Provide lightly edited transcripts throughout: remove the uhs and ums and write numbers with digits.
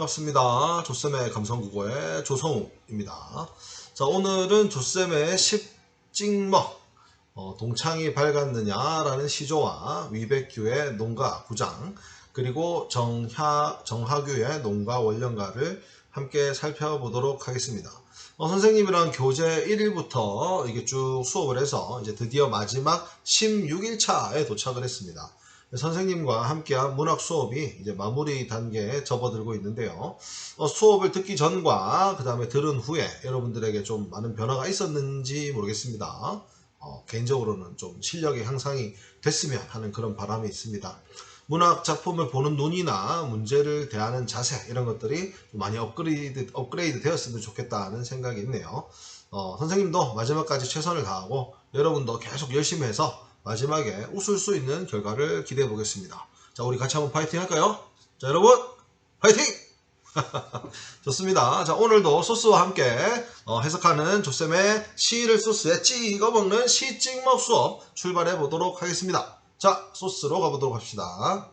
반갑습니다. 조쌤의 감성국어의 조성욱입니다. 자, 오늘은 조쌤의 십찍먹 동창이 밝았느냐라는 시조와 위백규의 농가 구장, 그리고 정하규의 농가 원령가를 함께 살펴보도록 하겠습니다. 선생님이랑 교재 1일부터 이게 쭉 수업을 해서 이제 드디어 마지막 16일차에 도착을 했습니다. 선생님과 함께한 문학 수업이 이제 마무리 단계에 접어들고 있는데요. 수업을 듣기 전과 그 다음에 들은 후에 여러분들에게 좀 많은 변화가 있었는지 모르겠습니다. 개인적으로는 좀 실력의 향상이 됐으면 하는 그런 바람이 있습니다. 문학 작품을 보는 눈이나 문제를 대하는 자세, 이런 것들이 많이 업그레이드 되었으면 좋겠다는 생각이 있네요. 선생님도 마지막까지 최선을 다하고 여러분도 계속 열심히 해서 마지막에 웃을 수 있는 결과를 기대해 보겠습니다. 자, 우리 같이 한번 파이팅 할까요? 자, 여러분 파이팅! 좋습니다. 자, 오늘도 소스와 함께 해석하는 조쌤의 시를 소스에 찍어 먹는 시 찍먹 수업 출발해 보도록 하겠습니다. 자, 소스로 가보도록 합시다.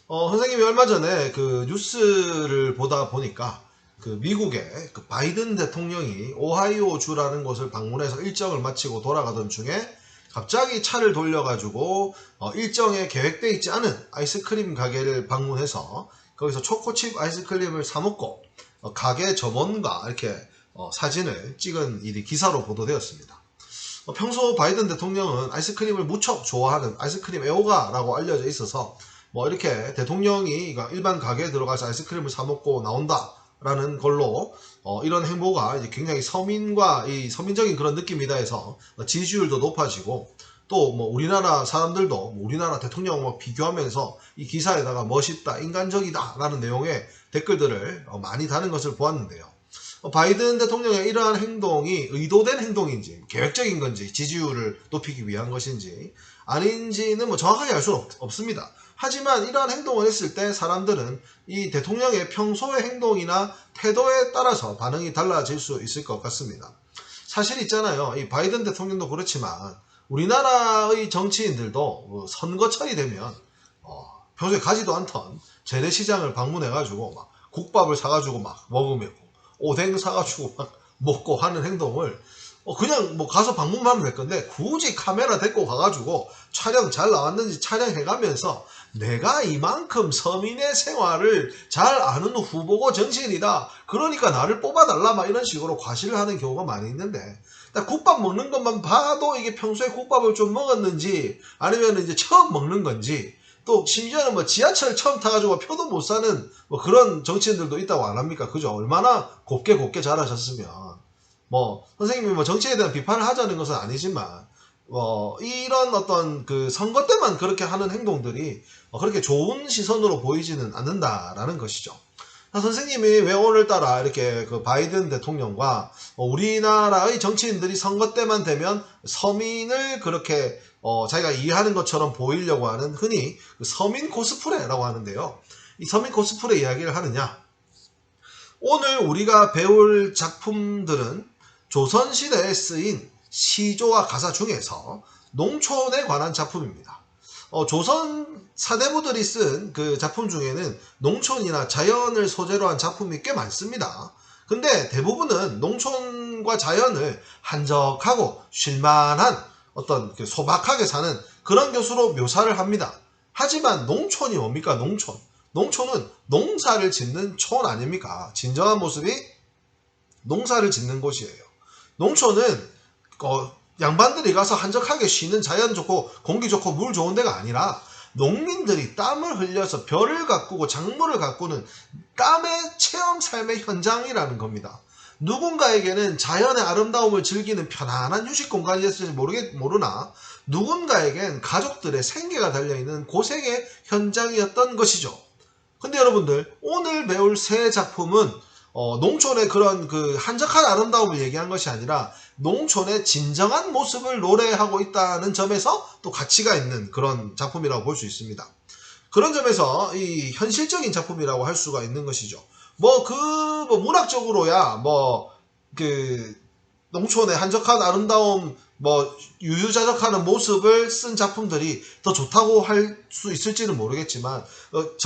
선생님이 얼마 전에 그 뉴스를 보다 보니까 그 미국의 그 바이든 대통령이 오하이오주라는 곳을 방문해서 일정을 마치고 돌아가던 중에 갑자기 차를 돌려가지고 일정에 계획되어 있지 않은 아이스크림 가게를 방문해서 거기서 초코칩 아이스크림을 사 먹고 가게 점원과 이렇게 사진을 찍은 일이 기사로 보도되었습니다. 평소 바이든 대통령은 아이스크림을 무척 좋아하는 아이스크림 애호가라고 알려져 있어서 뭐 이렇게 대통령이 일반 가게에 들어가서 아이스크림을 사 먹고 나온다 라는 걸로 이런 행보가 이제 굉장히 서민과 이 서민적인 그런 느낌이다 해서 지지율도 높아지고, 또 뭐 우리나라 사람들도 우리나라 대통령과 비교하면서 이 기사에다가 멋있다, 인간적이다 라는 내용의 댓글들을 많이 다는 것을 보았는데요. 바이든 대통령의 이러한 행동이 의도된 행동인지 계획적인 건지 지지율을 높이기 위한 것인지 아닌지는 뭐 정확하게 알 수는 없습니다. 하지만 이러한 행동을 했을 때 사람들은 이 대통령의 평소의 행동이나 태도에 따라서 반응이 달라질 수 있을 것 같습니다. 사실 있잖아요. 이 바이든 대통령도 그렇지만 우리나라의 정치인들도 선거철이 되면 평소에 가지도 않던 재래시장을 방문해가지고 막 국밥을 사가지고 막 먹으며 오뎅 사가지고 막 먹고 하는 행동을 그냥 뭐 가서 방문만 하면 될 건데, 굳이 카메라 데리고 가가지고 촬영 잘 나왔는지 촬영해가면서 내가 이만큼 서민의 생활을 잘 아는 후보고 정치인이다, 그러니까 나를 뽑아달라, 막 이런 식으로 과시를 하는 경우가 많이 있는데, 국밥 먹는 것만 봐도 이게 평소에 국밥을 좀 먹었는지 아니면 이제 처음 먹는 건지, 또 심지어는 뭐 지하철 처음 타가지고 표도 못 사는 뭐 그런 정치인들도 있다고 안 합니까? 그죠? 얼마나 곱게 잘하셨으면. 뭐 선생님이 뭐 정치에 대한 비판을 하자는 것은 아니지만 이런 어떤 그 선거 때만 그렇게 하는 행동들이 그렇게 좋은 시선으로 보이지는 않는다라는 것이죠. 선생님이 왜 오늘따라 이렇게 그 바이든 대통령과 우리나라의 정치인들이 선거 때만 되면 서민을 그렇게 자기가 이해하는 것처럼 보이려고 하는 흔히 그 서민 코스프레라고 하는데요. 이 서민 코스프레 이야기를 하느냐? 오늘 우리가 배울 작품들은 조선시대에 쓰인 시조와 가사 중에서 농촌에 관한 작품입니다. 조선 사대부들이 쓴 그 작품 중에는 농촌이나 자연을 소재로 한 작품이 꽤 많습니다. 근데 대부분은 농촌과 자연을 한적하고 쉴만한 어떤 소박하게 사는 그런 것으로 묘사를 합니다. 하지만 농촌이 뭡니까? 농촌은 농사를 짓는 촌 아닙니까? 진정한 모습이 농사를 짓는 곳이에요. 농촌은 양반들이 가서 한적하게 쉬는 자연 좋고 공기 좋고 물 좋은 데가 아니라 농민들이 땀을 흘려서 벼를 가꾸고 작물을 가꾸는 땀의 체험 삶의 현장이라는 겁니다. 누군가에게는 자연의 아름다움을 즐기는 편안한 휴식 공간이었을지 모르나 누군가에겐 가족들의 생계가 달려있는 고생의 현장이었던 것이죠. 근데 여러분들, 오늘 배울 세 작품은 농촌의 그런 그 한적한 아름다움을 얘기한 것이 아니라 농촌의 진정한 모습을 노래하고 있다는 점에서 또 가치가 있는 그런 작품이라고 볼 수 있습니다. 그런 점에서 이 현실적인 작품이라고 할 수가 있는 것이죠. 문학적으로야 농촌의 한적한 아름다움 뭐 유유자적하는 모습을 쓴 작품들이 더 좋다고 할 수 있을지는 모르겠지만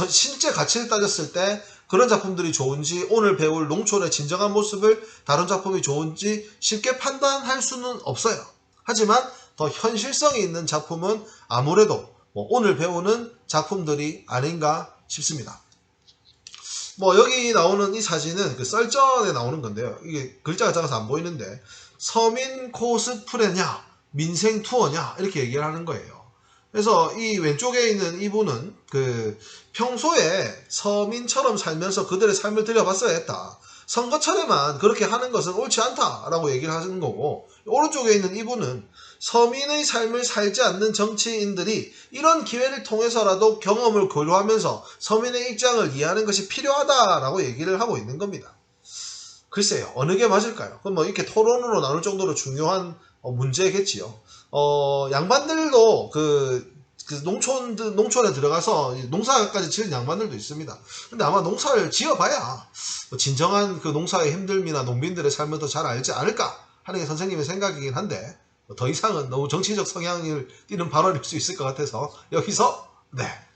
실제 가치를 따졌을 때 그런 작품들이 좋은지 오늘 배울 농촌의 진정한 모습을 다룬 작품이 좋은지 쉽게 판단할 수는 없어요. 하지만 더 현실성이 있는 작품은 아무래도 뭐 오늘 배우는 작품들이 아닌가 싶습니다. 뭐 여기 나오는 이 사진은 그 썰전에 나오는 건데요. 이게 글자가 작아서 안 보이는데 서민 코스프레냐 민생 투어냐 이렇게 얘기를 하는 거예요. 그래서 이 왼쪽에 있는 이분은 그 평소에 서민처럼 살면서 그들의 삶을 들여봤어야 했다. 선거철에만 그렇게 하는 것은 옳지 않다라고 얘기를 하는 거고, 오른쪽에 있는 이분은 서민의 삶을 살지 않는 정치인들이 이런 기회를 통해서라도 경험을 고려하면서 서민의 입장을 이해하는 것이 필요하다라고 얘기를 하고 있는 겁니다. 글쎄요, 어느 게 맞을까요? 그럼 뭐 이렇게 토론으로 나눌 정도로 중요한 문제겠지요. 양반들도 농촌에 들어가서 농사까지 지은 양반들도 있습니다. 근데 아마 농사를 지어봐야 진정한 그 농사의 힘듦이나 농민들의 삶을 더 잘 알지 않을까 하는 게 선생님의 생각이긴 한데, 더 이상은 너무 정치적 성향을 띠는 발언일 수 있을 것 같아서 여기서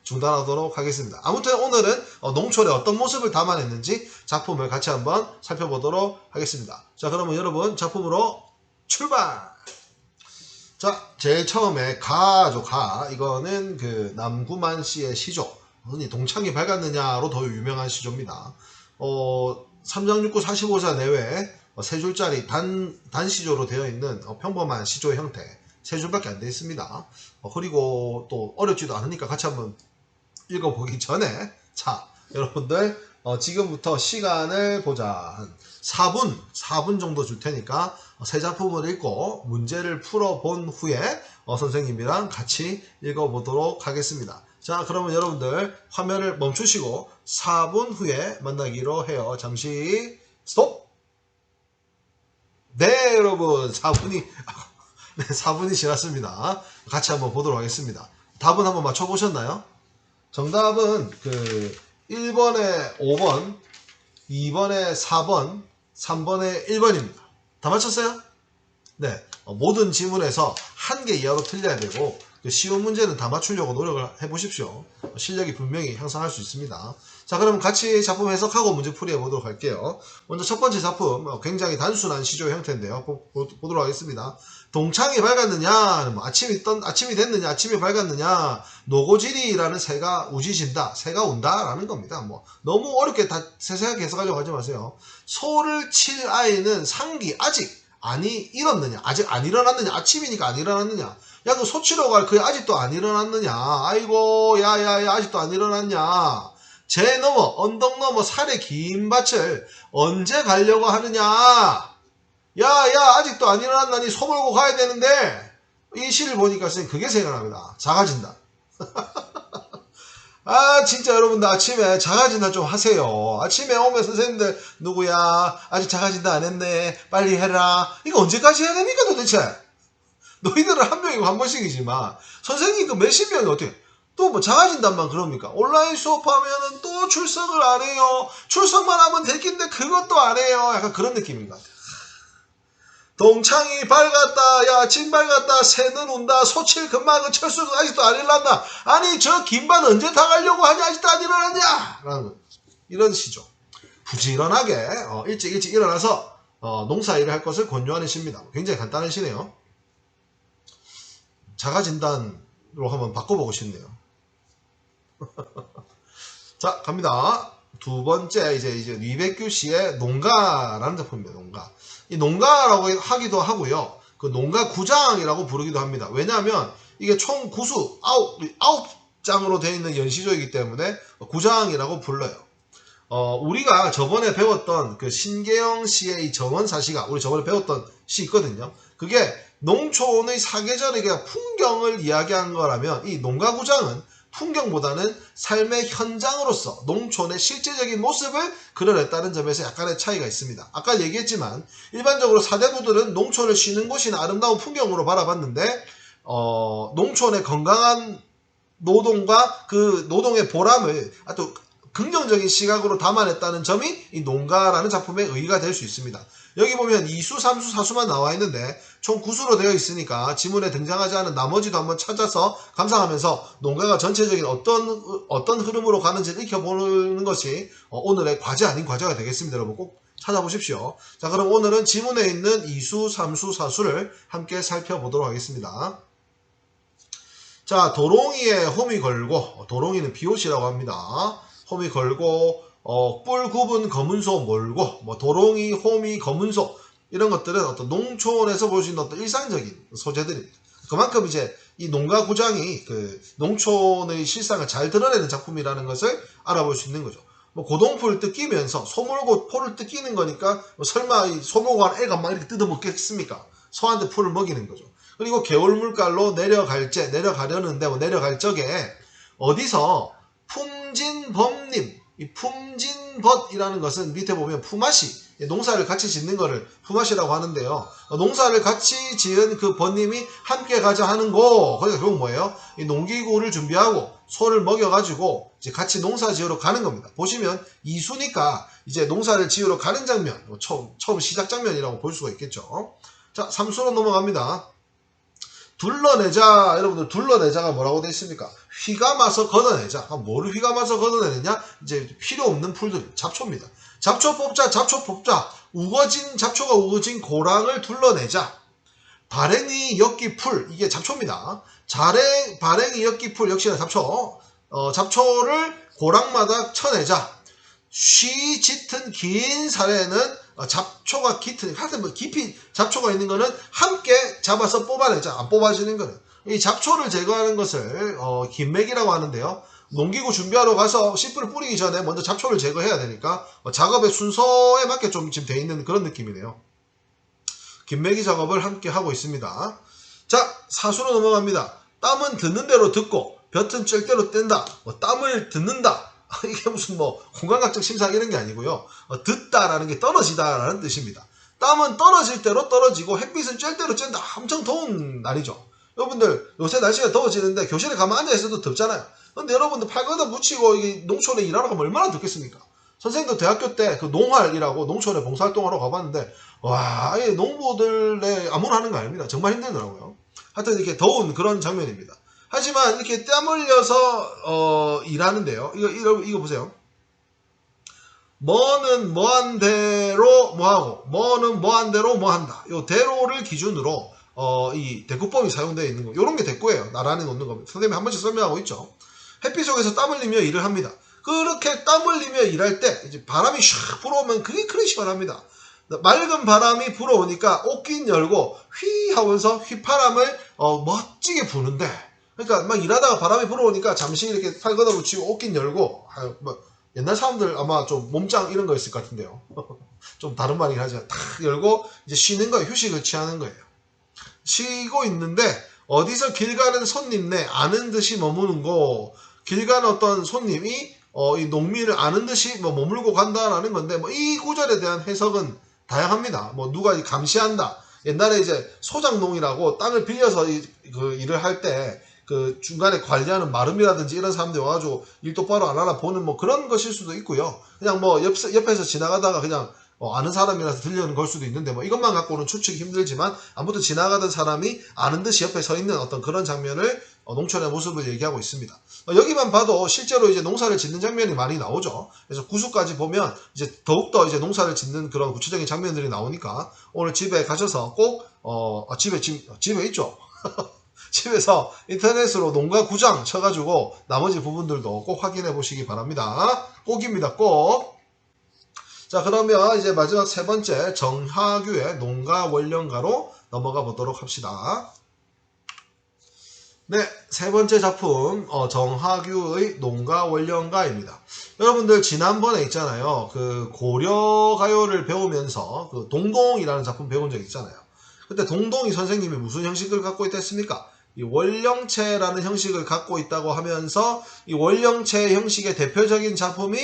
중단하도록 하겠습니다. 아무튼 오늘은 농촌의 어떤 모습을 담아냈는지 작품을 같이 한번 살펴보도록 하겠습니다. 자, 그러면 여러분 작품으로 출발! 자, 제일 처음에 가죠, 가. 이거는 그 남구만 씨의 시조. 동창이 밝았느냐로 더 유명한 시조입니다. 3장 6구 45자 내외 세 줄짜리 단시조로 되어 있는 평범한 시조 형태. 세 줄밖에 안 되어 있습니다. 그리고 또 어렵지도 않으니까 같이 한번 읽어보기 전에, 자, 여러분들 지금부터 시간을 보자. 한 4분 정도 줄 테니까 세 작품을 읽고 문제를 풀어본 후에 선생님이랑 같이 읽어보도록 하겠습니다. 자, 그러면 여러분들 화면을 멈추시고 4분 후에 만나기로 해요. 잠시 스톱! 네, 여러분 4분이 지났습니다. 같이 한번 보도록 하겠습니다. 답은 한번 맞춰보셨나요? 정답은 1번에 5번, 2번에 4번, 3번에 1번입니다. 다 맞췄어요? 네. 모든 지문에서 1개 이하로 틀려야 되고, 쉬운 문제는 다 맞추려고 노력을 해보십시오. 실력이 분명히 향상할 수 있습니다. 자, 그럼 같이 작품 해석하고 문제 풀이 해보도록 할게요. 먼저 첫 번째 작품, 굉장히 단순한 시조 형태인데요. 보도록 하겠습니다. 동창이 밝았느냐, 아침이 됐느냐, 아침이 밝았느냐, 노고지리라는 새가 우지신다, 새가 온다 라는 겁니다. 너무 어렵게 다 세세하게 해석하려고 하지 마세요. 소를 칠 아이는 상기, 아직 일었느냐, 아직 안 일어났느냐, 아침이니까 안 일어났느냐, 야, 그 소 치러 갈 그게 아직도 안 일어났느냐, 아이고, 야, 아직도 안 일어났냐, 제 넘어, 언덕 넘어 살의 긴 밭을 언제 가려고 하느냐, 야, 아직도 안 일어났나니 소 몰고 가야 되는데, 이 시를 보니까 선생님 그게 생각납니다. 작아진다. 아, 진짜 여러분들 아침에 작아진다 좀 하세요. 아침에 오면 선생님들 누구야, 아직 작아진다 안 했네, 빨리 해라. 이거 언제까지 해야 됩니까 도대체? 너희들은 한 명이고 한 번씩이지만 선생님 그 몇십 명이 어떻게 또 뭐 작아진단만 그럽니까? 온라인 수업하면은 또 출석을 안 해요. 출석만 하면 될 텐데 그것도 안 해요. 약간 그런 느낌인 것 같아요. 동창이 밝았다, 야, 아침 밝았다, 새는 온다, 소칠 금방 철수가 아직도 안 일어났나? 아니, 저 긴반 언제 다 가려고 하냐? 아직도 안 일어났냐? 라는 이런 시죠. 부지런하게 일찍 일어나서 농사일을 할 것을 권유하는 시입니다. 굉장히 간단한 시네요. 자가진단으로 한번 바꿔보고 싶네요. 자, 갑니다. 두 번째, 이제 리백규 씨의 농가라는 작품입니다. 농가. 이 농가라고 하기도 하고요. 그 농가 구장이라고 부르기도 합니다. 왜냐하면 이게 총 구수 9장으로 되어 있는 연시조이기 때문에 구장이라고 불러요. 우리가 저번에 배웠던 그 신계영 씨의 이 정원사시가 우리 저번에 배웠던 시 있거든요. 그게 농촌의 사계절의 풍경을 이야기한 거라면 이 농가구장은 풍경보다는 삶의 현장으로서 농촌의 실제적인 모습을 그려냈다는 점에서 약간의 차이가 있습니다. 아까 얘기했지만 일반적으로 사대부들은 농촌을 쉬는 곳이나 아름다운 풍경으로 바라봤는데 농촌의 건강한 노동과 그 노동의 보람을 또 긍정적인 시각으로 담아냈다는 점이 이 농가라는 작품의 의의가 될 수 있습니다. 여기 보면 2수, 3수, 4수만 나와 있는데 총 9수로 되어 있으니까 지문에 등장하지 않은 나머지도 한번 찾아서 감상하면서 농가가 전체적인 어떤 흐름으로 가는지를 익혀보는 것이 오늘의 과제 아닌 과제가 되겠습니다. 여러분 꼭 찾아보십시오. 자, 그럼 오늘은 지문에 있는 2수, 3수, 4수를 함께 살펴보도록 하겠습니다. 자, 도롱이에 홈이 걸고, 도롱이는 비옷이라고 합니다. 홈이 걸고, 뿔 굽은 검은소 몰고, 도롱이, 홈이, 검은소, 이런 것들은 어떤 농촌에서 볼 수 있는 어떤 일상적인 소재들입니다. 그만큼 이제 이 농가 구장이 그 농촌의 실상을 잘 드러내는 작품이라는 것을 알아볼 수 있는 거죠. 고동포를 뜯기면서 소몰고 포를 뜯기는 거니까 설마 이 소몰고 한 애가 막 이렇게 뜯어먹겠습니까? 소한테 포를 먹이는 거죠. 그리고 개울물갈로 내려가려는데 내려갈 적에 어디서 품진범님, 이 품진벗이라는 것은 밑에 보면 품앗이, 농사를 같이 짓는 거를 품앗이라고 하는데요. 농사를 같이 지은 그 벗님이 함께 가자 하는 거, 그러니까 결국 뭐예요? 이 농기구를 준비하고 소를 먹여가지고 이제 같이 농사 지으러 가는 겁니다. 보시면 이수니까 이제 농사를 지으러 가는 장면, 처음 시작 장면이라고 볼 수가 있겠죠. 자, 3수로 넘어갑니다. 둘러내자. 여러분들 둘러내자가 뭐라고 되어 있습니까? 휘감아서 걷어내자. 뭐를 휘감아서 걷어내느냐? 이제 필요 없는 풀들, 잡초입니다. 잡초 뽑자. 잡초가 우거진 고랑을 둘러내자. 발행이 엮기 풀, 이게 잡초입니다. 발행이 엮기 풀 역시나 잡초. 잡초를 고랑마다 쳐내자. 쉬 짙은 긴 사례는 잡초가 깃은, 하여튼 깊이 잡초가 있는 거는 함께 잡아서 뽑아내자. 안 뽑아지는 거는. 이 잡초를 제거하는 것을 김맥이라고 하는데요. 농기구 준비하러 가서 씨뿌를 뿌리기 전에 먼저 잡초를 제거해야 되니까 작업의 순서에 맞게 좀 지금 돼 있는 그런 느낌이네요. 김맥이 작업을 함께 하고 있습니다. 자, 4수로 넘어갑니다. 땀은 듣는 대로 듣고 볕은 쬐 대로 뗀다. 땀을 듣는다. 이게 무슨 공감각적 심사 이런 게 아니고요. 듣다라는 게 떨어지다라는 뜻입니다. 땀은 떨어질 대로 떨어지고 햇빛은 쬐 대로 쬐다. 엄청 더운 날이죠. 여러분들 요새 날씨가 더워지는데 교실에 가만 앉아있어도 덥잖아요. 근데 여러분들 팔 걷어 붙이고 이게 농촌에 일하러 가면 얼마나 덥겠습니까? 선생님도 대학교 때 그 농활이라고 농촌에 봉사활동하러 가봤는데 와, 아예 농부들의 아무나 하는 거 아닙니다. 정말 힘들더라고요. 하여튼 이렇게 더운 그런 장면입니다. 하지만 이렇게 땀 흘려서 일하는데요. 이거 보세요. 뭐는 뭐한 대로 뭐하고 뭐는 뭐한 대로 뭐한다. 요 대로를 기준으로 이 대꾸법이 사용되어 있는 거. 요런 게 대꾸예요. 나란히 놓는 겁니다. 선생님이 한 번씩 설명하고 있죠. 햇빛 속에서 땀 흘리며 일을 합니다. 그렇게 땀 흘리며 일할 때 이제 바람이 샥 불어오면 그게 그리 시원합니다. 맑은 바람이 불어오니까 옷깃 열고 휘 하면서 휘파람을 멋지게 부는데, 그러니까 막 일하다가 바람이 불어오니까 잠시 이렇게 팔 걷어붙이고 옷깃 열고, 옛날 사람들 아마 좀 몸짱 이런 거 있을 것 같은데요. 좀 다른 말이긴 하지만 탁 열고 이제 쉬는 거예요. 휴식을 취하는 거예요. 쉬고 있는데 어디서 길 가는 손님네 아는 듯이 머무는 거, 길 가는 어떤 손님이 이 농민을 아는 듯이 머물고 간다라는 건데, 이 구절에 대한 해석은 다양합니다. 누가 감시한다. 옛날에 이제 소장농이라고 땅을 빌려서 그 일을 할 때 그 중간에 관리하는 마름이라든지 이런 사람들이 와가지고 일 똑바로 안 하나 보는 그런 것일 수도 있고요. 그냥 옆에서 지나가다가 그냥 아는 사람이라서 들려는 걸 수도 있는데 이것만 갖고는 추측이 힘들지만 아무튼 지나가던 사람이 아는 듯이 옆에 서 있는 어떤 그런 장면을 농촌의 모습을 얘기하고 있습니다. 여기만 봐도 실제로 이제 농사를 짓는 장면이 많이 나오죠. 그래서 구수까지 보면 이제 더욱더 이제 농사를 짓는 그런 구체적인 장면들이 나오니까 오늘 집에 가셔서 꼭 집에 있죠. 집에서 인터넷으로 농가 구장 쳐가지고 나머지 부분들도 꼭 확인해 보시기 바랍니다. 꼭입니다. 꼭. 자, 그러면 이제 마지막 세 번째 정하규의 농가 원령가로 넘어가 보도록 합시다. 네, 세 번째 작품 정하규의 농가 원령가입니다. 여러분들 지난번에 있잖아요. 그 고려가요를 배우면서 그 동동이라는 작품 배운 적 있잖아요. 그때 동동이 선생님이 무슨 형식을 갖고 있다 했습니까? 이 원령체라는 형식을 갖고 있다고 하면서 이 원령체 형식의 대표적인 작품이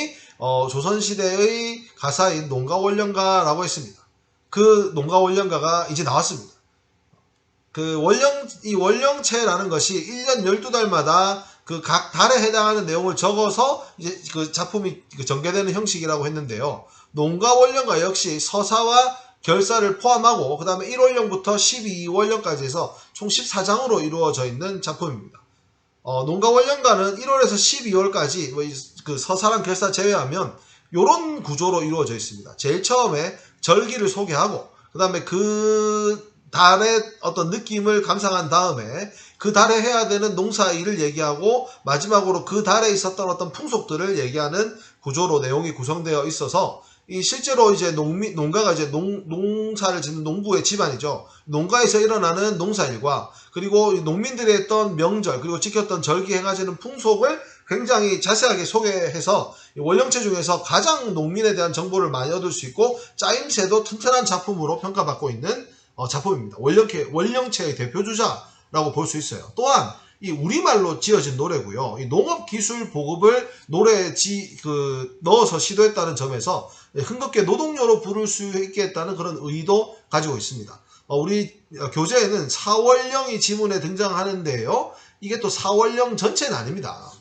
조선시대의 가사인 농가원령가라고 했습니다. 그 농가원령가가 이제 나왔습니다. 이 원령체라는 것이 1년 12달마다 그 각 달에 해당하는 내용을 적어서 이제 그 작품이 전개되는 형식이라고 했는데요. 농가 원령과 역시 서사와 결사를 포함하고 그 다음에 1월령부터 12월령까지 해서 총 14장으로 이루어져 있는 작품입니다. 농가 원령가는 1월에서 12월까지 뭐 그 서사랑 결사 제외하면 이런 구조로 이루어져 있습니다. 제일 처음에 절기를 소개하고 그 다음에 그 달의 어떤 느낌을 감상한 다음에 그 달에 해야 되는 농사 일을 얘기하고 마지막으로 그 달에 있었던 어떤 풍속들을 얘기하는 구조로 내용이 구성되어 있어서 이 실제로 이제 농가가 이제 농사를 짓는 농부의 집안이죠. 농가에서 일어나는 농사일과 그리고 농민들이 했던 명절 그리고 지켰던 절기 행하시는 풍속을 굉장히 자세하게 소개해서 원령체 중에서 가장 농민에 대한 정보를 많이 얻을 수 있고 짜임새도 튼튼한 작품으로 평가받고 있는 작품입니다. 원령체의 대표주자라고 볼 수 있어요. 또한 이 우리말로 지어진 노래고요. 이 농업기술 보급을 노래에 넣어서 시도했다는 점에서 흥겹게 노동요로 부를 수 있게 했다는 그런 의도 가지고 있습니다. 우리 교재에는 사월령이 지문에 등장하는데요. 이게 또 사월령 전체는 아닙니다.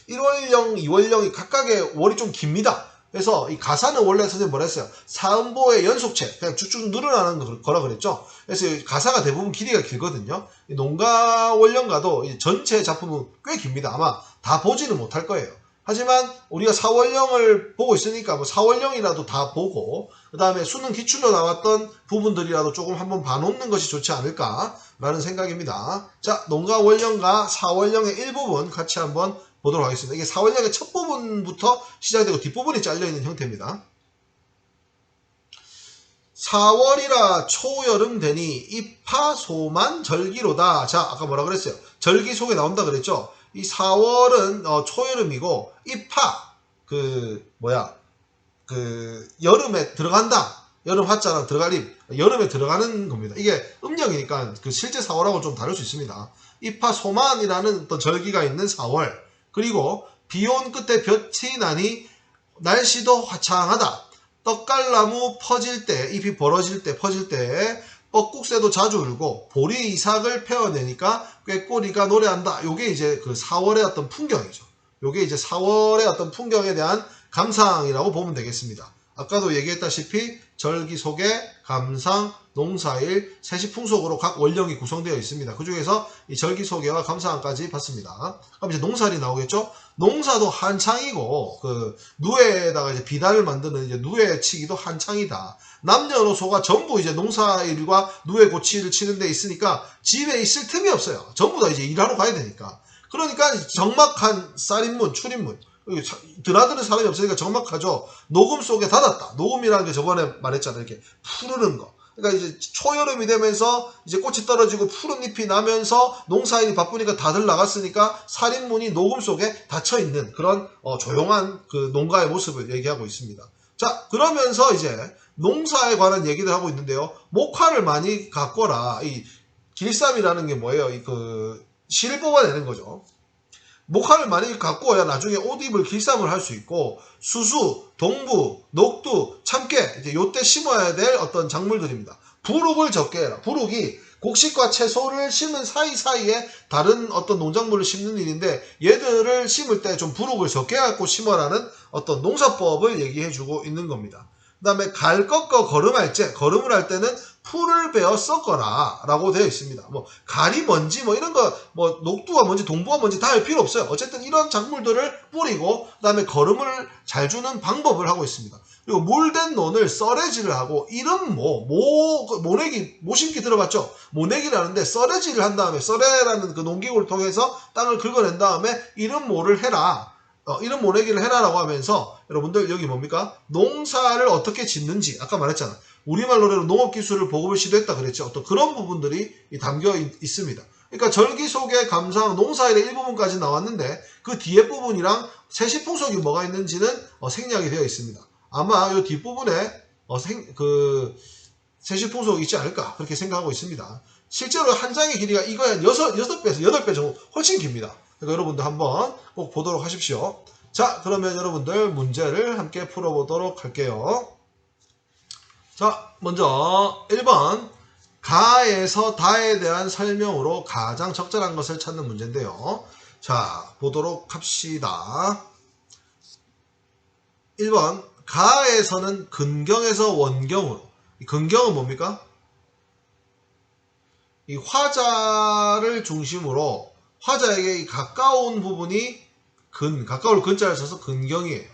1월령, 2월령이 각각의 월이 좀 깁니다. 그래서 이 가사는 원래 선생님 뭐라 했어요? 사음보의 연속체, 그냥 쭉쭉 늘어나는 거라 그랬죠. 그래서 가사가 대부분 길이가 길거든요. 농가 원령가도 전체 작품은 꽤 깁니다. 아마 다 보지는 못할 거예요. 하지만 우리가 사월령을 보고 있으니까 뭐 사월령이라도 다 보고 그 다음에 수능 기출로 나왔던 부분들이라도 조금 한번 봐놓는 것이 좋지 않을까라는 생각입니다. 자, 농가 원령과 사월령의 일부분 같이 한번 보도록 하겠습니다. 이게 사월령의 첫 부분부터 시작되고 뒷부분이 잘려있는 형태입니다. 4월이라 초여름 되니 입하소만 절기로다. 자, 아까 뭐라 그랬어요? 절기 속에 나온다 그랬죠? 이 4월은 초여름이고 입하 여름에 들어간다. 여름 화자랑 들어갈 입 여름에 들어가는 겁니다. 이게 음력이니까 실제 4월하고 좀 다를 수 있습니다. 입하소만이라는 어떤 절기가 있는 4월 그리고 비온 끝에 볕이 나니 날씨도 화창하다. 떡갈나무 퍼질 때 잎이 벌어질 때 퍼질 때 뻐꾹새도 자주 울고 보리 이삭을 펴어내니까 꾀꼬리가 노래한다. 요게 이제 그 4월의 어떤 풍경이죠. 요게 이제 4월의 어떤 풍경에 대한 감상이라고 보면 되겠습니다. 아까도 얘기했다시피 절기 소개, 감상, 농사일, 세시풍속으로 각 원령이 구성되어 있습니다. 그 중에서 이 절기 소개와 감상까지 봤습니다. 그럼 이제 농사일이 나오겠죠? 농사도 한창이고 누에다가 이제 비단을 만드는 이제 누에치기도 한창이다. 남녀노소가 전부 이제 농사일과 누에 고치를 치는 데 있으니까 집에 있을 틈이 없어요. 전부 다 이제 일하러 가야 되니까. 그러니까 적막한 쌀인문, 출인문. 드나드는 사람이 없으니까 적막하죠. 녹음 속에 닫았다. 녹음이라는 게 저번에 말했잖아요. 이렇게 푸르는 거. 그러니까 이제 초여름이 되면서 이제 꽃이 떨어지고 푸른 잎이 나면서 농사일이 바쁘니까 다들 나갔으니까 살인문이 녹음 속에 닫혀있는 그런 조용한 그 농가의 모습을 얘기하고 있습니다. 자, 그러면서 이제 농사에 관한 얘기를 하고 있는데요. 목화를 많이 갖거라. 이 길쌈이라는 게 뭐예요? 실을 뽑아내는 거죠. 목화를 많이 갖고 와야 나중에 옷 입을 길쌈을 할 수 있고 수수, 동부, 녹두, 참깨 이제 요때 심어야 될 어떤 작물들입니다. 부룩을 적게 해라. 부룩이 곡식과 채소를 심는 사이사이에 다른 어떤 농작물을 심는 일인데 얘들을 심을 때 좀 부룩을 적게 갖고 심어라는 어떤 농사법을 얘기해주고 있는 겁니다. 그 다음에 갈 꺾어 걸음을 할 때는 풀을 베어 섞어라 라고 되어 있습니다. 갈이 뭔지 이런 거 녹두가 뭔지 동부가 뭔지 다 알 필요 없어요. 어쨌든 이런 작물들을 뿌리고 그 다음에 걸음을 잘 주는 방법을 하고 있습니다. 그리고 물된 논을 썰애질을 하고 이런 모내기 들어봤죠? 모내기라는데 썰애질을 한 다음에 썰애라는 그 농기구를 통해서 땅을 긁어낸 다음에 이런 모를 해라. 이런 모내기를 해라라고 하면서 여러분들 여기 뭡니까? 농사를 어떻게 짓는지 아까 말했잖아. 우리말로는 농업기술을 보급을 시도했다 그랬죠. 어떤 그런 부분들이 담겨 있습니다. 그러니까 절기 소개, 감상, 농사일의 일부분까지 나왔는데 그 뒤에 부분이랑 세시풍속이 뭐가 있는지는 생략이 되어 있습니다. 아마 이 뒷부분에 세시풍속이 있지 않을까 그렇게 생각하고 있습니다. 실제로 한 장의 길이가 이거에 한 6배에서 8배 정도 훨씬 깁니다. 그러니까 여러분들 한번 꼭 보도록 하십시오. 자, 그러면 여러분들 문제를 함께 풀어보도록 할게요. 자, 먼저 1번 가에서 다에 대한 설명으로 가장 적절한 것을 찾는 문제인데요. 자, 보도록 합시다. 1번, 가에서는 근경에서 원경으로. 이 근경은 뭡니까? 이 화자를 중심으로 화자에게 이 가까운 부분이 가까울 근자를 써서 근경이에요.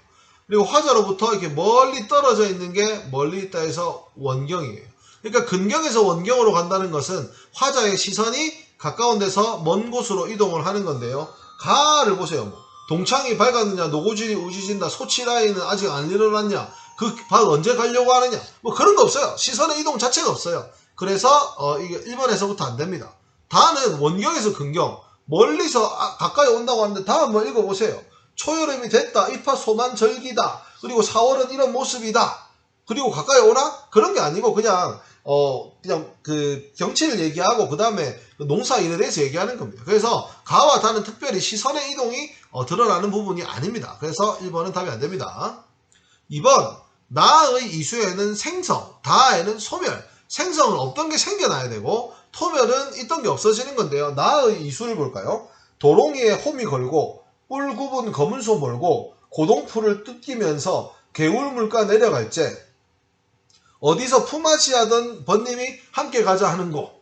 그리고 화자로부터 이렇게 멀리 떨어져 있는 게 멀리 있다 해서 원경이에요. 그러니까 근경에서 원경으로 간다는 것은 화자의 시선이 가까운 데서 먼 곳으로 이동을 하는 건데요. 가를 보세요. 동창이 밝았느냐, 노고질이 우지진다, 소치라인은 아직 안 일어났냐, 그 밭 언제 가려고 하느냐, 뭐 그런 거 없어요. 시선의 이동 자체가 없어요. 그래서 이게 1번에서부터 안 됩니다. 다는 원경에서 근경, 멀리서 가까이 온다고 하는데 다 한번 읽어보세요. 초여름이 됐다, 입하 소만 절기다, 그리고 4월은 이런 모습이다, 그리고 가까이 오나? 그런 게 아니고 그냥 그 경치를 얘기하고 그 다음에 농사 일에 대해서 얘기하는 겁니다. 그래서 가와 다는 특별히 시선의 이동이 드러나는 부분이 아닙니다. 그래서 1번은 답이 안 됩니다. 2번, 나의 이수에는 생성, 다에는 소멸. 생성은 없던 게 생겨나야 되고 토멸은 있던 게 없어지는 건데요. 나의 이수를 볼까요? 도롱이에 홈이 걸고 뿔 굽은 검은소 몰고 고동풀을 뜯기면서 개울물가 내려갈 때 어디서 품앗이 하던 번님이 함께 가자 하는 거.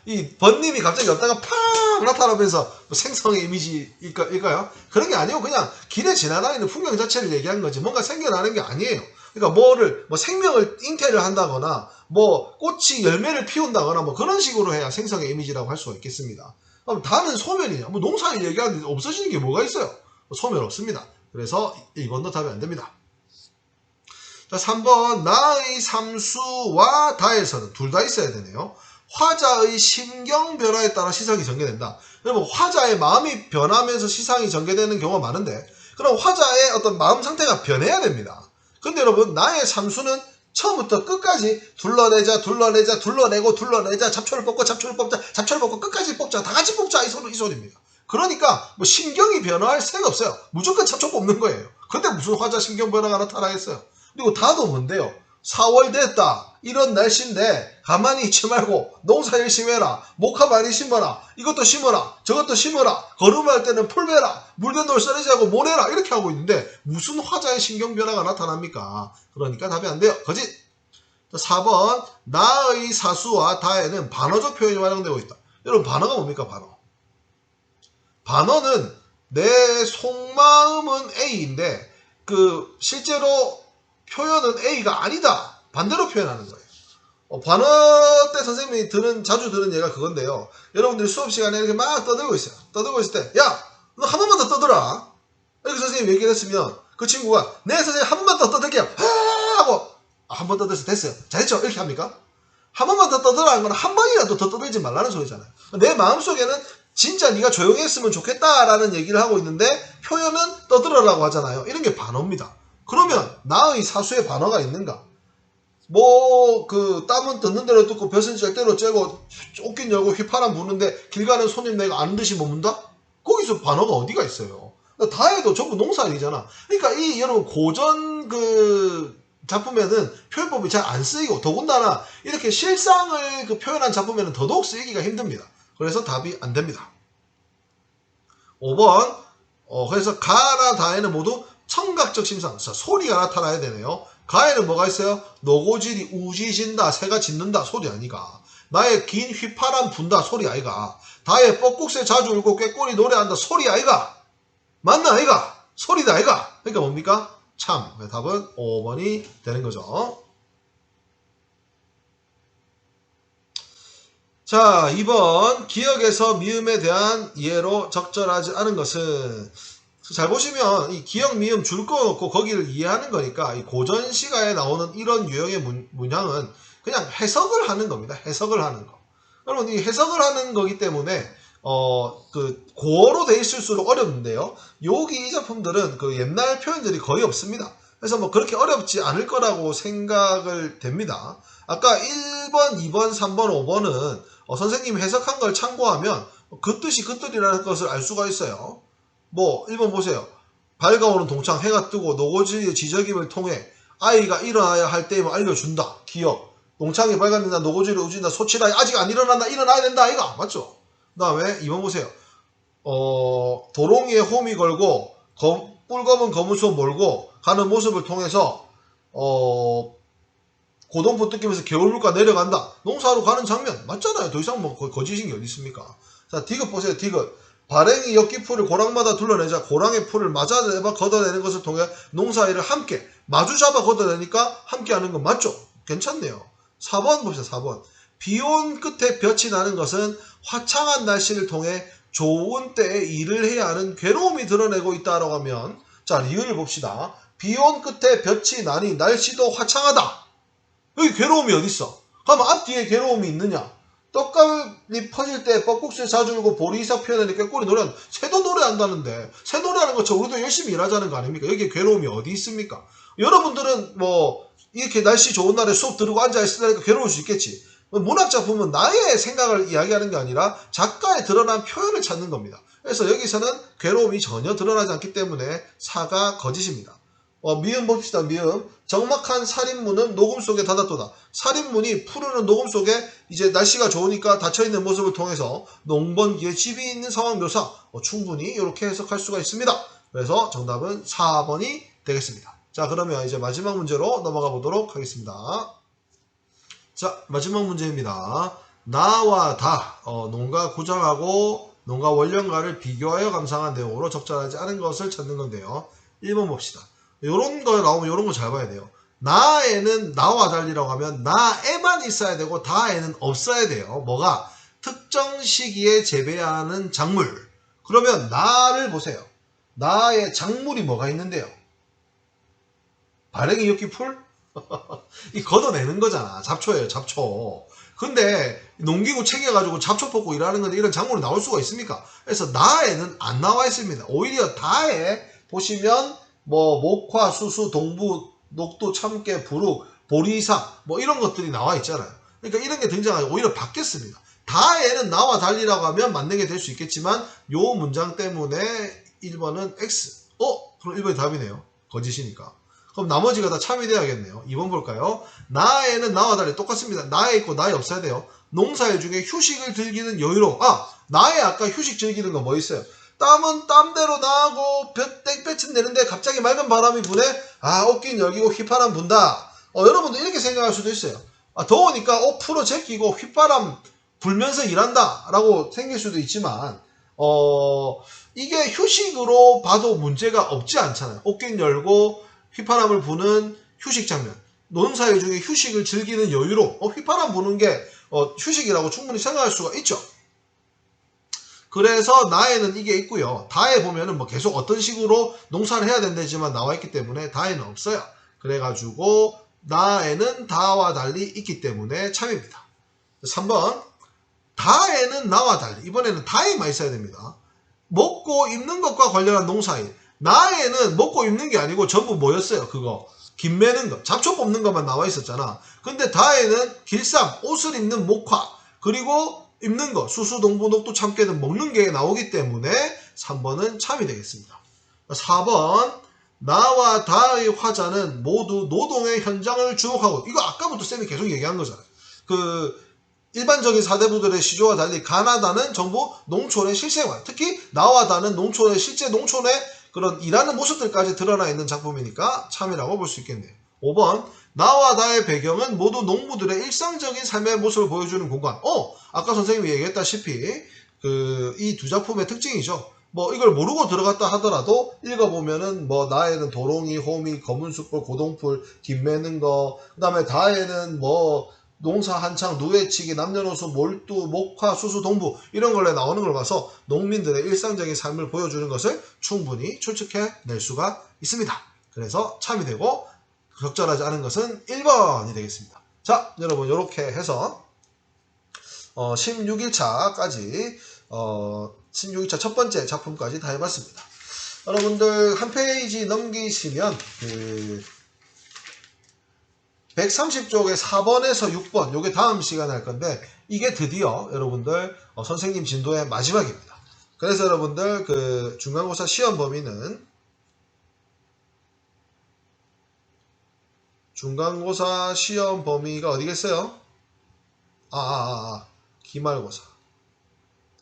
이 번님이 갑자기 없다가 팍 나타나면서 생성의 이미지일까요? 그런 게 아니고 그냥 길에 지나다니는 풍경 자체를 얘기한 거지 뭔가 생겨나는 게 아니에요. 그러니까 생명을 잉태를 한다거나 꽃이 열매를 피운다거나 그런 식으로 해야 생성의 이미지라고 할 수가 있겠습니다. 그럼 다는 소멸이냐? 농사를 얘기하는데 없어지는 게 뭐가 있어요? 소멸 없습니다. 그래서 2번도 답이 안 됩니다. 자, 3번, 나의 삼수와 다에서는 둘 다 있어야 되네요. 화자의 심경 변화에 따라 시상이 전개된다. 여러분, 화자의 마음이 변하면서 시상이 전개되는 경우가 많은데, 그럼 화자의 어떤 마음 상태가 변해야 됩니다. 근데 여러분, 나의 삼수는 처음부터 끝까지 둘러내자, 잡초를 뽑고, 잡초를 뽑고, 끝까지 뽑자, 다 같이 뽑자, 이 소리입니다. 그러니까, 심경이 변화할 새가 없어요. 무조건 잡초 뽑는 거예요. 근데 무슨 화자 심경 변화가 나타나겠어요? 그리고 다도 뭔데요? 4월 됐다. 이런 날씨인데 가만히 있지 말고 농사 열심히 해라. 목화 많이 심어라. 이것도 심어라. 저것도 심어라. 걸음할 때는 풀매라. 물된 돌 썰어지하고 모내라. 이렇게 하고 있는데 무슨 화자의 신경 변화가 나타납니까? 그러니까 답이 안 돼요. 거짓. 4번, 나의 사수와 다에는 반어적 표현이 활용되고 있다. 여러분, 반어가 뭡니까? 반어는 내 속마음은 A인데 실제로 표현은 A가 아니다. 반대로 표현하는 거예요. 반어 때 선생님이 자주 들은 예가 그건데요. 여러분들이 수업 시간에 이렇게 막 떠들고 있어요. 떠들고 있을 때, 야, 너 한 번만 더 떠들어. 이렇게 선생님이 얘기를 했으면 그 친구가, 네, 선생님 한 번만 더 떠들게요. 하고, 한 번 떠들어서 됐어요. 잘했죠? 이렇게 합니까? 한 번만 더 떠들라는 건 한 번이라도 더 떠들지 말라는 소리잖아요. 내 마음속에는 진짜 네가 조용히 했으면 좋겠다라는 얘기를 하고 있는데 표현은 떠들어라고 하잖아요. 이런 게 반어입니다. 그러면 나의 사수에 반어가 있는가? 땀은 듣는 대로 듣고 벼슬 짤 대로 째고 옷긴 열고 휘파람 부는데 길 가는 손님 내가 아는 듯이 머문다? 거기서 반어가 어디가 있어요? 다 해도 전부 농사일이잖아. 그러니까 여러분 고전 작품에는 표현법이 잘 안 쓰이고 더군다나 이렇게 실상을 표현한 작품에는 더더욱 쓰이기가 힘듭니다. 그래서 답이 안 됩니다. 5번, 그래서 가나 다에는 모두 청각적 심상, 소리가 나타나야 되네요. 가에는 뭐가 있어요? 노고질이 우지진다, 새가 짖는다, 소리 아니가. 나의 긴 휘파람 분다, 소리 아이가. 다의 뻐꾹새 자주 울고 꾀꼬리 노래한다, 소리 아이가. 맞나 아이가? 소리다 아이가. 그러니까 뭡니까? 참. 답은 5번이 되는 거죠. 자, 2번, 기역에서 미음에 대한 이해로 적절하지 않은 것은, 잘 보시면 이 기역, 미음 줄 꺼놓고 거기를 이해하는 거니까 이 고전 시가에 나오는 이런 유형의 문양은 그냥 해석을 하는 겁니다. 해석을 하는 거. 여러분, 이 해석을 하는 거기 때문에 고어로 돼 있을수록 어렵는데요. 여기 이 작품들은 옛날 표현들이 거의 없습니다. 그래서 그렇게 어렵지 않을 거라고 생각을 됩니다. 아까 1번, 2번, 3번, 5번은 선생님이 해석한 걸 참고하면 그 뜻이 그 뜻이라는 것을 알 수가 있어요. 1번 보세요. 밝아오는 동창 해가 뜨고 노고지의 지저김을 통해 아이가 일어나야 할 때임을 알려준다. 기억. 농창이 발간된다, 노고지를 우진다, 소치다, 아직 안 일어났나, 일어나야 된다, 이거 맞죠? 그 다음에 2번 보세요. 도롱이에 홈이 걸고 뿔검은 거무소 몰고 가는 모습을 통해서 고동포 뜯기면서 개울물가 내려간다. 농사하러 가는 장면 맞잖아요. 더 이상 뭐 거짓인 게 어디 있습니까? 자, 디귿 보세요. 디귿. 발행이 엽기풀을 고랑마다 둘러내자 고랑의 풀을 맞아내봐 걷어내는 것을 통해 농사일을 함께 마주 잡아 걷어내니까 함께 하는 건 맞죠? 괜찮네요. 4번 봅시다. 4번. 비온 끝에 볕이 나는 것은 화창한 날씨를 통해 좋은 때에 일을 해야 하는 괴로움이 드러내고 있다라고 하면, 자, 리을을 봅시다. 비온 끝에 볕이 나니 날씨도 화창하다. 여기 괴로움이 어딨어? 그럼 앞뒤에 괴로움이 있느냐? 떡갈비 퍼질 때 뻐국수에 사주고 보리이삭 피어내니까 꾀꼬리 노래한다. 새도 노래한다는데 새 노래하는 것처럼 우리도 열심히 일하자는 거 아닙니까? 여기에 괴로움이 어디 있습니까? 여러분들은 뭐 이렇게 날씨 좋은 날에 수업 들고 앉아있으니까 괴로울 수 있겠지. 문학작품은 나의 생각을 이야기하는 게 아니라 작가의 드러난 표현을 찾는 겁니다. 그래서 여기서는 괴로움이 전혀 드러나지 않기 때문에 사가 거짓입니다. 미음 봅시다. 미음. 적막한 살인문은 녹음 속에 닫았도다. 살인문이 푸르는 녹음 속에 이제 날씨가 좋으니까 닫혀있는 모습을 통해서 농번기에 집이 있는 상황 묘사 충분히 이렇게 해석할 수가 있습니다. 그래서 정답은 4번이 되겠습니다. 자, 그러면 이제 마지막 문제로 넘어가 보도록 하겠습니다. 자, 마지막 문제입니다. 나와 다 농가 구장하고 농가 원령가를 비교하여 감상한 내용으로 적절하지 않은 것을 찾는 건데요. 1번 봅시다. 요런 거 나오면 요런 거 잘 봐야 돼요. 나에는 나와 달리라고 하면 나에만 있어야 되고 다에는 없어야 돼요. 뭐가? 특정 시기에 재배하는 작물. 그러면 나를 보세요. 나의 작물이 뭐가 있는데요? 발행이 엽기 풀? 이 걷어내는 거잖아. 잡초예요, 잡초. 근데 농기구 챙겨가지고 잡초 뽑고 일하는 건데 이런 작물이 나올 수가 있습니까? 그래서 나에는 안 나와 있습니다. 오히려 다에 보시면 뭐 목화, 수수, 동부, 녹두, 참깨, 부룩, 보리이삭 뭐 이런 것들이 나와 있잖아요. 그러니까 이런 게 등장하고 오히려 바뀌었습니다. 다에는 나와 달리라고 하면 맞는 게 될 수 있겠지만 요 문장 때문에 1번은 X. 그럼 1번이 답이네요. 거짓이니까. 그럼 나머지가 다 참이 돼야겠네요. 2번 볼까요? 나에는 나와 달리 똑같습니다. 나에 있고 나에 없어야 돼요. 농사일 중에 휴식을 즐기는 여유로. 나에 아까 휴식 즐기는 거 뭐 있어요? 땀은 땀대로 나고 땡볕은 내는데 갑자기 맑은 바람이 부네. 옷긴 열기고 휘파람 분다. 여러분도 이렇게 생각할 수도 있어요. 더우니까 옷 풀어 제끼고 휘바람 불면서 일한다 라고 생길 수도 있지만 이게 휴식으로 봐도 문제가 없지 않잖아요. 옷긴 열고 휘파람을 부는 휴식 장면. 농사일 중에 휴식을 즐기는 여유로 휘파람 부는 게 휴식이라고 충분히 생각할 수가 있죠. 그래서 나에는 이게 있고요. 다에 보면은 뭐 계속 어떤 식으로 농사를 해야 된다지만 나와 있기 때문에 다에는 없어요. 그래가지고 나에는 다와 달리 있기 때문에 참입니다. 3번 다에는 나와 달리. 이번에는 다에만 있어야 됩니다. 먹고 입는 것과 관련한 농사일. 나에는 먹고 입는 게 아니고 전부 뭐였어요? 그거 김 매는 거, 잡초 뽑는 것만 나와 있었잖아. 근데 다에는 길쌈, 옷을 입는 목화, 그리고 입는 거, 수수, 동부, 녹두, 참깨는 먹는 게 나오기 때문에 3번은 참이 되겠습니다. 4번 나와 다의 화자는 모두 노동의 현장을 주목하고, 이거 아까부터 쌤이 계속 얘기한 거잖아요. 일반적인 사대부들의 시조와 달리 가나다는 전부 농촌의 실생활, 특히 나와 다는 농촌의 실제 농촌의 그런 일하는 모습들까지 드러나 있는 작품이니까 참이라고 볼 수 있겠네요. 5번 나와 다의 배경은 모두 농부들의 일상적인 삶의 모습을 보여주는 공간. 아까 선생님이 얘기했다시피 이 두 작품의 특징이죠. 뭐 이걸 모르고 들어갔다 하더라도 읽어보면은 뭐 나에는 도롱이, 호미, 검은숯불, 고동풀, 김 매는 거, 그 다음에 다에는 뭐 농사 한창, 누에치기, 남녀노소, 몰두, 목화, 수수, 동부 이런 걸로 나오는 걸 봐서 농민들의 일상적인 삶을 보여주는 것을 충분히 추측해낼 수가 있습니다. 그래서 참이 되고 적절하지 않은 것은 1번이 되겠습니다. 자, 여러분 이렇게 해서 16일차까지 16일차 첫 번째 작품까지 다 해봤습니다. 여러분들 한 페이지 넘기시면 130쪽에 4번에서 6번 요게 다음 시간에 할 건데 이게 드디어 여러분들 선생님 진도의 마지막입니다. 그래서 여러분들 중간고사 시험 범위는 중간고사 시험 범위가 어디겠어요? 기말고사.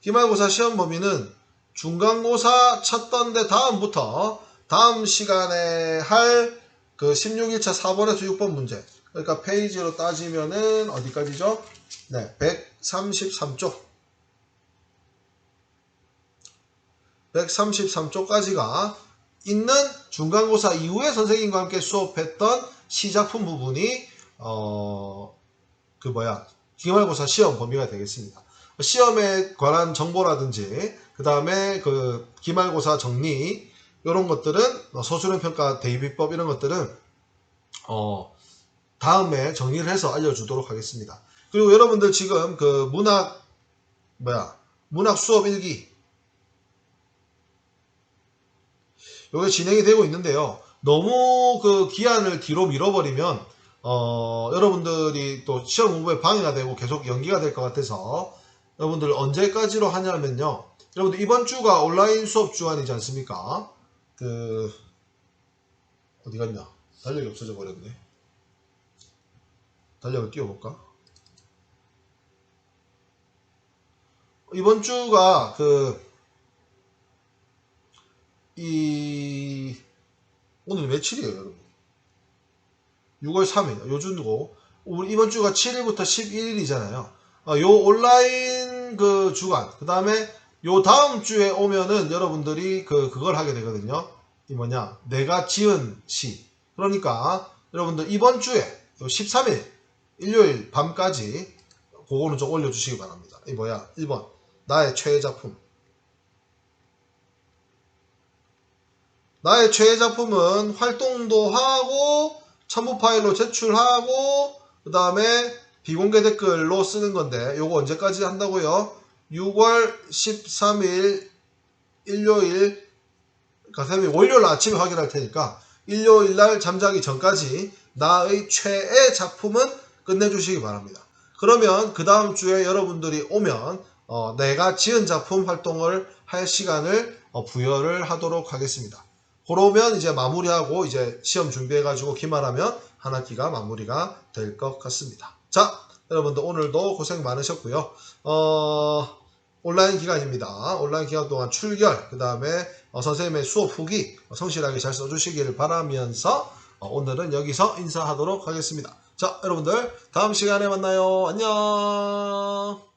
기말고사 시험 범위는 중간고사 쳤던데 다음부터 다음 시간에 할 그 16일차 4번에서 6번 문제. 그러니까 페이지로 따지면은 어디까지죠? 네, 133쪽. 133쪽까지가 있는 중간고사 이후에 선생님과 함께 수업했던 시작품 부분이 기말고사 시험 범위가 되겠습니다. 시험에 관한 정보라든지 그 다음에 그 기말고사 정리 이런 것들은 서술형 평가 대입비법 이런 것들은 다음에 정리를 해서 알려주도록 하겠습니다. 그리고 여러분들 지금 그 문학 수업 일기 요게 진행이 되고 있는데요. 너무 그 기한을 뒤로 밀어버리면 여러분들이 또 시험 공부에 방해가 되고 계속 연기가 될 것 같아서 여러분들 언제까지로 하냐면요. 여러분들 이번 주가 온라인 수업 주간이지 않습니까? 어디 갔냐? 달력이 없어져 버렸네. 달력을 띄워볼까? 이번 주가 오늘 며칠이에요, 여러분? 6월 3일, 요준고. 우리 이번 주가 7일부터 11일이잖아요. 요 온라인 그 주간, 그 다음에 요 다음 주에 오면은 여러분들이 그걸 하게 되거든요. 이 내가 지은 시. 그러니까 여러분들 이번 주에 요 13일, 일요일 밤까지 그거는 좀 올려주시기 바랍니다. 1번. 나의 최애 작품. 나의 최애 작품은 활동도 하고 첨부 파일로 제출하고 그 다음에 비공개 댓글로 쓰는 건데 요거 언제까지 한다고요? 6월 13일 일요일 선생님이 월요일 아침에 확인할 테니까 일요일날 잠자기 전까지 나의 최애 작품은 끝내주시기 바랍니다. 그러면 그 다음 주에 여러분들이 오면 내가 지은 작품 활동을 할 시간을 부여를 하도록 하겠습니다. 그러면 이제 마무리하고 이제 시험 준비해가지고 기말하면 한 학기가 마무리가 될 것 같습니다. 자, 여러분들 오늘도 고생 많으셨고요. 온라인 기간입니다. 온라인 기간 동안 출결, 그 다음에 선생님의 수업 후기 성실하게 잘 써주시기를 바라면서 오늘은 여기서 인사하도록 하겠습니다. 자, 여러분들 다음 시간에 만나요. 안녕.